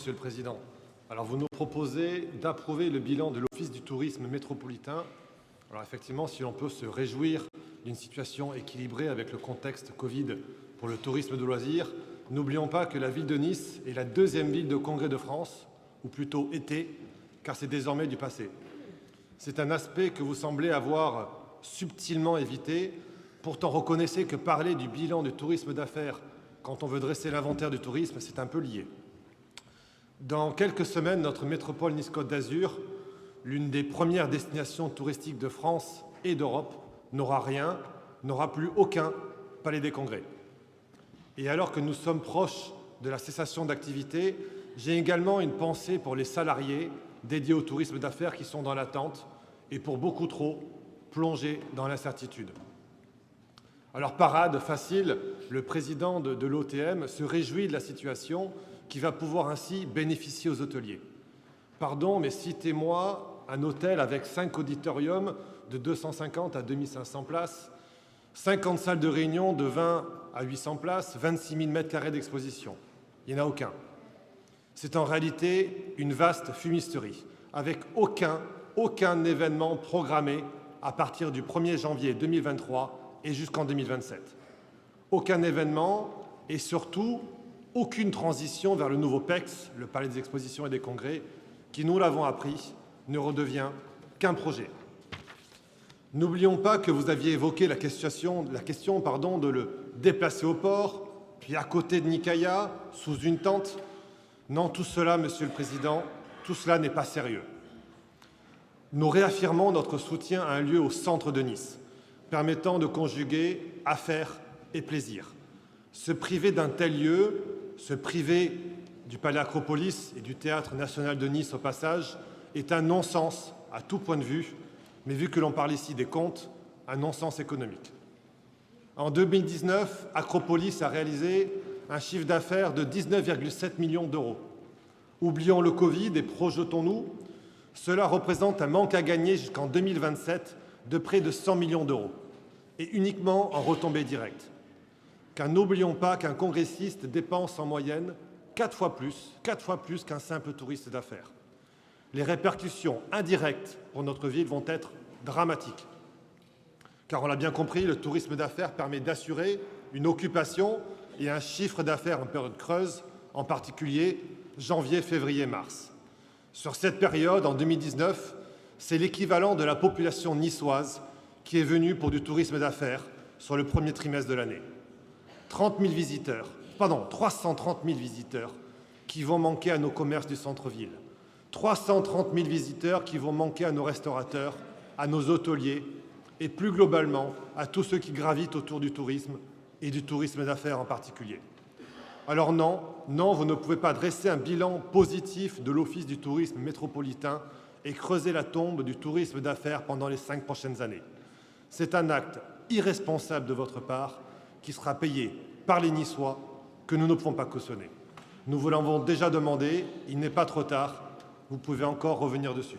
Monsieur le Président. Alors, vous nous proposez d'approuver le bilan de l'Office du tourisme métropolitain. Alors, effectivement, si l'on peut se réjouir d'une situation équilibrée avec le contexte Covid pour le tourisme de loisirs, n'oublions pas que la ville de Nice est la deuxième ville de congrès de France, ou plutôt était, car c'est désormais du passé. C'est un aspect que vous semblez avoir subtilement évité. Pourtant, reconnaissez que parler du bilan du tourisme d'affaires quand on veut dresser l'inventaire du tourisme, c'est un peu lié. Dans quelques semaines, notre métropole Nice-Côte d'Azur, l'une des premières destinations touristiques de France et d'Europe, n'aura plus aucun palais des congrès. Et alors que nous sommes proches de la cessation d'activité, j'ai également une pensée pour les salariés dédiés au tourisme d'affaires qui sont dans l'attente et pour beaucoup trop plongés dans l'incertitude. Alors, parade facile, le président de l'OTM se réjouit de la situation qui va pouvoir ainsi bénéficier aux hôteliers. Pardon, mais citez-moi un hôtel avec 5 auditoriums de 250 à 2500 places, 50 salles de réunion de 20 à 800 places, 26 000 m² d'exposition. Il n'y en a aucun. C'est en réalité une vaste fumisterie, avec aucun événement programmé à partir du 1er janvier 2023 et jusqu'en 2027. Aucun événement et surtout aucune transition vers le nouveau PEX, le Palais des Expositions et des Congrès, qui, nous l'avons appris, ne redevient qu'un projet. N'oublions pas que vous aviez évoqué la question de le déplacer au port, puis à côté de Nicaïa, sous une tente. Non, tout cela, Monsieur le Président, tout cela n'est pas sérieux. Nous réaffirmons notre soutien à un lieu au centre de Nice, permettant de conjuguer affaires et plaisir. Se priver d'un tel lieu, se priver du Palais Acropolis et du Théâtre national de Nice au passage, est un non-sens à tout point de vue, mais vu que l'on parle ici des comptes, un non-sens économique. En 2019, Acropolis a réalisé un chiffre d'affaires de 19,7 millions d'euros. Oublions le Covid et projetons-nous, cela représente un manque à gagner jusqu'en 2027 de près de 100 millions d'euros, et uniquement en retombées directes. Car n'oublions pas qu'un congressiste dépense en moyenne 4 fois plus qu'un simple touriste d'affaires. Les répercussions indirectes pour notre ville vont être dramatiques. Car on l'a bien compris, le tourisme d'affaires permet d'assurer une occupation et un chiffre d'affaires en période creuse, en particulier janvier, février, mars. Sur cette période, en 2019, c'est l'équivalent de la population niçoise qui est venue pour du tourisme d'affaires sur le premier trimestre de l'année. 330 000 visiteurs qui vont manquer à nos commerces du centre-ville. 330 000 visiteurs qui vont manquer à nos restaurateurs, à nos hôteliers et plus globalement à tous ceux qui gravitent autour du tourisme et du tourisme d'affaires en particulier. Alors non, vous ne pouvez pas dresser un bilan positif de l'Office du tourisme métropolitain et creuser la tombe du tourisme d'affaires pendant les 5 prochaines années. C'est un acte irresponsable de votre part qui sera payé par les Niçois que nous ne pouvons pas cautionner. Nous vous l'avons déjà demandé, il n'est pas trop tard, vous pouvez encore revenir dessus.